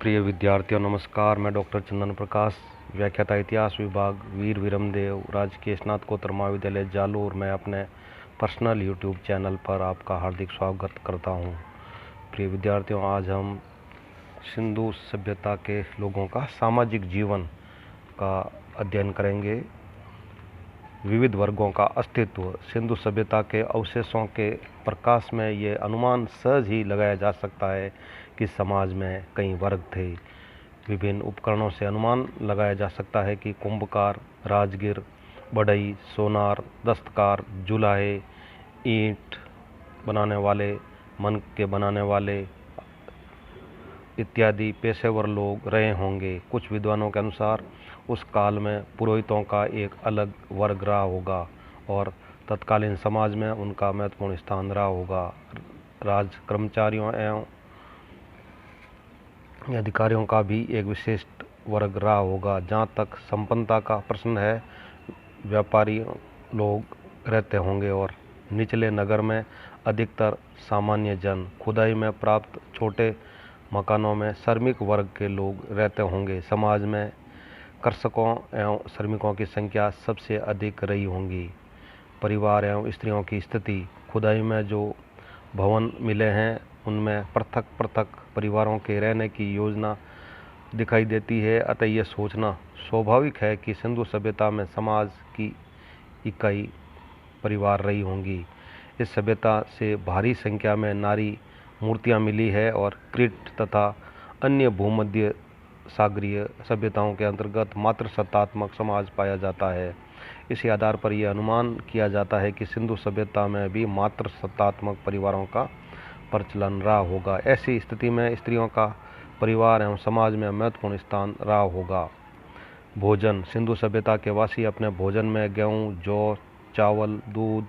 प्रिय विद्यार्थियों नमस्कार। मैं डॉक्टर चंदन प्रकाश, व्याख्याता इतिहास विभाग, वीर विरमदेव राजकीय स्नातकोत्तर महाविद्यालय जालोर में अपने पर्सनल यूट्यूब चैनल पर आपका हार्दिक स्वागत करता हूं। प्रिय विद्यार्थियों, आज हम सिंधु सभ्यता के लोगों का सामाजिक जीवन का अध्ययन करेंगे। विविध वर्गों का अस्तित्व। सिंधु सभ्यता के अवशेषों के प्रकाश में ये अनुमान सहज ही लगाया जा सकता है कि समाज में कई वर्ग थे। विभिन्न उपकरणों से अनुमान लगाया जा सकता है कि कुंभकार, राजगिर, बढ़ई, सोनार, दस्तकार, जुलाहे, ईंट बनाने वाले, मन के बनाने वाले इत्यादि पेशेवर लोग रहे होंगे। कुछ विद्वानों के अनुसार उस काल में पुरोहितों का एक अलग वर्ग रहा होगा और तत्कालीन समाज में उनका महत्वपूर्ण स्थान रहा होगा। राज कर्मचारियों एवं अधिकारियों का भी एक विशिष्ट वर्ग रहा होगा। जहाँ तक संपन्नता का प्रश्न है, व्यापारी लोग रहते होंगे और निचले नगर में अधिकतर सामान्य जन। खुदाई में प्राप्त छोटे मकानों में श्रमिक वर्ग के लोग रहते होंगे। समाज में कृषकों एवं श्रमिकों की संख्या सबसे अधिक रही होंगी। परिवार एवं स्त्रियों की स्थिति। खुदाई में जो भवन मिले हैं उनमें पृथक पृथक परिवारों के रहने की योजना दिखाई देती है। अतः यह सोचना स्वाभाविक है कि सिंधु सभ्यता में समाज की इकाई परिवार रही होंगी। इस सभ्यता से भारी संख्या में नारी मूर्तियां मिली है और क्रीट तथा अन्य भूमध्य सागरीय सभ्यताओं के अंतर्गत मातृ सत्तात्मक समाज पाया जाता है। इसी आधार पर यह अनुमान किया जाता है कि सिंधु सभ्यता में भी मातृ सत्तात्मक परिवारों का प्रचलन रहा होगा। ऐसी स्थिति में स्त्रियों का परिवार एवं समाज में महत्वपूर्ण स्थान रहा होगा। भोजन। सिंधु सभ्यता के वासी अपने भोजन में गेहूँ, जौ, चावल, दूध,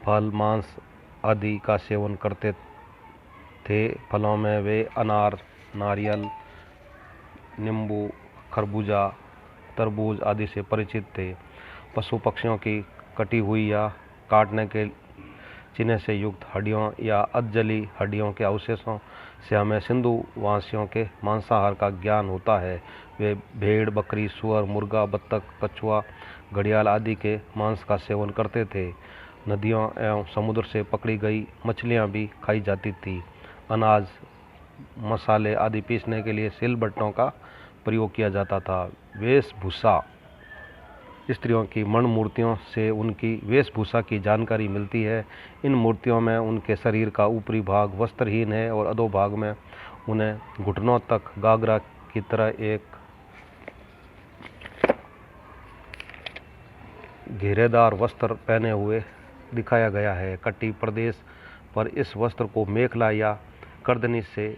फल, मांस आदि का सेवन करते थे। फलों में वे अनार, नारियल, नींबू, खरबूजा, तरबूज आदि से परिचित थे। पशु पक्षियों की कटी हुई या काटने के चिन्ह से युक्त हड्डियों या अधजली हड्डियों के अवशेषों से हमें सिंधु वासियों के मांसाहार का ज्ञान होता है। वे भेड़, बकरी, सुअर, मुर्गा, बत्तख, कछुआ, घड़ियाल आदि के मांस का सेवन करते थे। नदियों एवं समुद्र से पकड़ी गई मछलियां भी खाई जाती थी। अनाज, मसाले आदि पीसने के लिए सिलबट्टों का प्रयोग किया जाता था। वेशभूषा। स्त्रियों की मण मूर्तियों से उनकी वेशभूषा की जानकारी मिलती है। इन मूर्तियों में उनके शरीर का ऊपरी भाग वस्त्रहीन है और अधोभाग में उन्हें घुटनों तक घाघरा की तरह एक घेरेदार वस्त्र पहने हुए दिखाया गया है। कटी प्रदेश पर इस वस्त्र को मेखला या करदनी से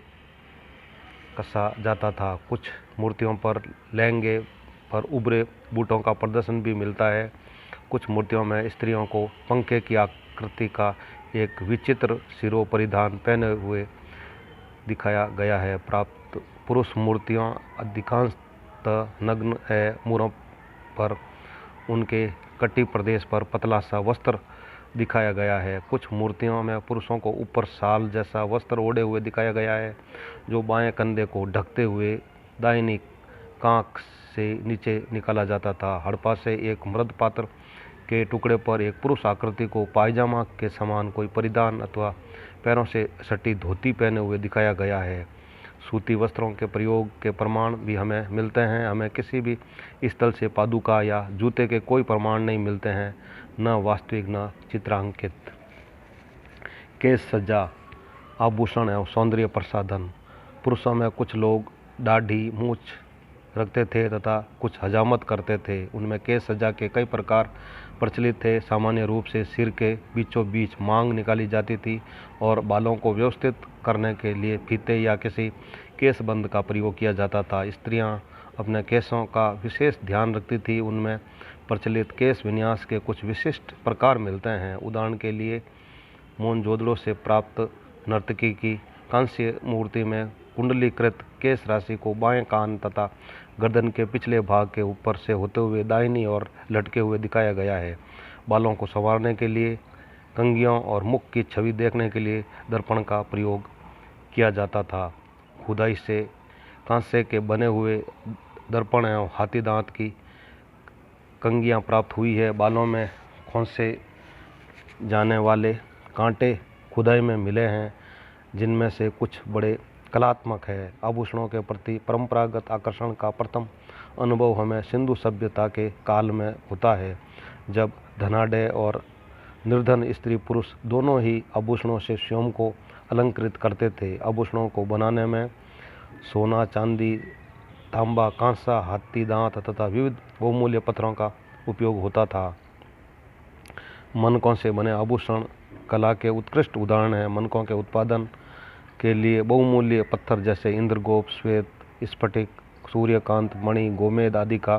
कसा जाता था। कुछ मूर्तियों पर लहंगे पर उभरे बूटों का प्रदर्शन भी मिलता है। कुछ मूर्तियों में स्त्रियों को पंखे की आकृति का एक विचित्र सिरो परिधान पहने हुए दिखाया गया है। प्राप्त पुरुष मूर्तियों अधिकांशतः नग्न है। मुरों पर उनके कटी प्रदेश पर पतला सा वस्त्र दिखाया गया है। कुछ मूर्तियों में पुरुषों को ऊपर शाल जैसा वस्त्र ओढ़े हुए दिखाया गया है, जो बाएं कंधे को ढकते हुए दाहिनी कांख से नीचे निकाला जाता था। हड़प्पा से एक मृत पात्र के टुकड़े पर एक पुरुष आकृति को पायजामा के समान कोई परिधान अथवा पैरों से सटी धोती पहने हुए दिखाया गया है। सूती वस्त्रों के प्रयोग के प्रमाण भी हमें मिलते हैं। हमें किसी भी स्थल से पादुका या जूते के कोई प्रमाण नहीं मिलते हैं, न वास्तविक न चित्रांकित। केश सज्जा, आभूषण एवं सौंदर्य प्रसाधन। पुरुषों में कुछ लोग दाढ़ी मूछ रखते थे तथा कुछ हजामत करते थे। उनमें केश सज्जा के कई प्रकार प्रचलित थे। सामान्य रूप से सिर के बीचों बीच मांग निकाली जाती थी और बालों को व्यवस्थित करने के लिए फीते या किसी केशबंद का प्रयोग किया जाता था। स्त्रियां अपने केशों का विशेष ध्यान रखती थी। उनमें प्रचलित केश विन्यास के कुछ विशिष्ट प्रकार मिलते हैं। उदाहरण के लिए मोहनजोदड़ो से प्राप्त नर्तकी की कांस्य मूर्ति में कुंडलीकृत केश राशि को बाएं कान तथा गर्दन के पिछले भाग के ऊपर से होते हुए दाहिनी ओर लटके हुए दिखाया गया है। बालों को संवारने के लिए, कंघियों और मुख की छवि देखने के लिए दर्पण का प्रयोग किया जाता था। खुदाई से कांसे के बने हुए दर्पण एवं हाथी दांत की कंघियाँ प्राप्त हुई है। बालों में खोंसे जाने वाले कांटे खुदाई में मिले हैं, जिनमें से कुछ बड़े कलात्मक है। आभूषणों के प्रति परंपरागत आकर्षण का प्रथम अनुभव हमें सिंधु सभ्यता के काल में होता है, जब धनाढ्य और निर्धन स्त्री पुरुष दोनों ही आभूषणों से स्वयं को अलंकृत करते थे। आभूषणों को बनाने में सोना, चांदी, तांबा, कांसा, हाथी दांत तथा विविध बहुमूल्य पत्थरों का उपयोग होता था। मनकों से बने आभूषण कला के उत्कृष्ट उदाहरण हैं। मनकों के उत्पादन के लिए बहुमूल्य पत्थर जैसे इंद्रगोप, श्वेत, स्फटिक, सूर्यकांत, मणि, गोमेद आदि का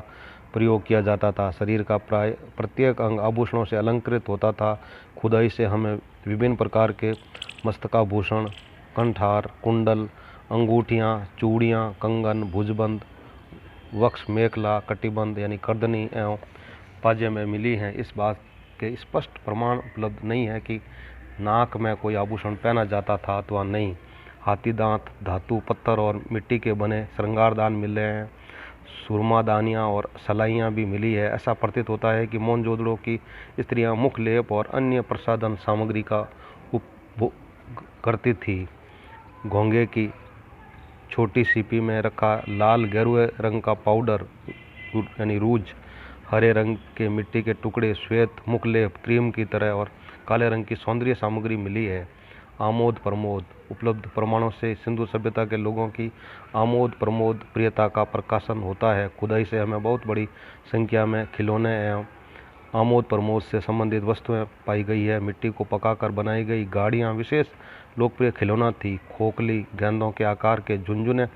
प्रयोग किया जाता था। शरीर का प्राय प्रत्येक अंग आभूषणों से अलंकृत होता था। खुदाई से हमें विभिन्न प्रकार के मस्तकाभूषण, कंठार, कुंडल, अंगूठियाँ, चूड़ियाँ, कंगन, भुजबंद, वक्ष, मेखला, कटिबंध यानी करदनी एवं पाजे में मिली हैं। इस बात के स्पष्ट प्रमाण उपलब्ध नहीं है कि नाक में कोई आभूषण पहना जाता था अथवा नहीं। हाथी दांत, धातु, पत्थर और मिट्टी के बने श्रृंगारदान मिले हैं। सुरमादानियाँ और सलाइयाँ भी मिली है। ऐसा प्रतीत होता है कि मोहनजोदड़ो की स्त्रियाँ मुख लेप और अन्य प्रसाधन सामग्री का उपभोग करती थी। घोंघे की छोटी सीपी में रखा लाल गेरुए रंग का पाउडर यानी रूज, हरे रंग के मिट्टी के टुकड़े, श्वेत मुखलेप, क्रीम की तरह और काले रंग की सौंदर्य सामग्री मिली है। आमोद प्रमोद उपलब्ध प्रमाणों से सिंधु सभ्यता के लोगों की आमोद प्रमोद प्रियता का प्रकाशन होता है। खुदाई से हमें बहुत बड़ी संख्या में खिलौने एवं आमोद प्रमोद से संबंधित वस्तुएं पाई गई है। मिट्टी को पकाकर बनाई गई गाड़ियां विशेष लोकप्रिय खिलौना थी। खोखली गेंदों के आकार के झुनझुने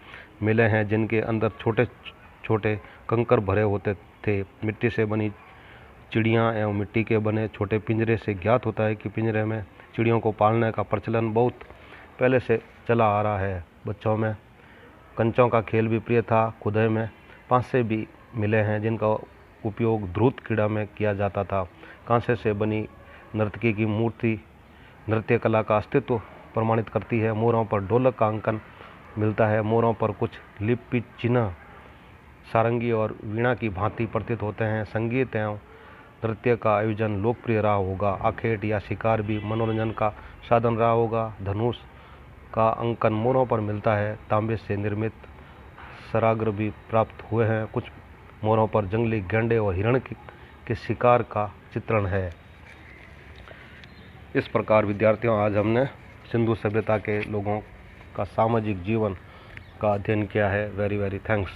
मिले हैं, जिनके अंदर छोटे छोटे कंकर भरे होते थे। मिट्टी से बनी चिड़ियाँ एवं मिट्टी के बने छोटे पिंजरे से ज्ञात होता है कि पिंजरे में चिड़ियों को पालने का प्रचलन बहुत पहले से चला आ रहा है। बच्चों में कंचों का खेल भी प्रिय था। खुदाई में पांसे भी मिले हैं, जिनका उपयोग ध्रुत क्रीड़ा में किया जाता था। कांसे से बनी नर्तकी की मूर्ति नृत्य कला का अस्तित्व प्रमाणित करती है। मोरों पर ढोलक का अंकन मिलता है। मोरों पर कुछ लिपि चिन्ह सारंगी और वीणा की भांति प्रतीत होते हैं। संगीत एवं नृत्य का आयोजन लोकप्रिय रहा होगा। आखेट या शिकार भी मनोरंजन का साधन रहा होगा। धनुष का अंकन मोरों पर मिलता है। तांबे से निर्मित सराग्र भी प्राप्त हुए हैं। कुछ मोरों पर जंगली गैंडे और हिरण के शिकार का चित्रण है। इस प्रकार विद्यार्थियों, आज हमने सिंधु सभ्यता के लोगों का सामाजिक जीवन का अध्ययन किया है। Very thanks.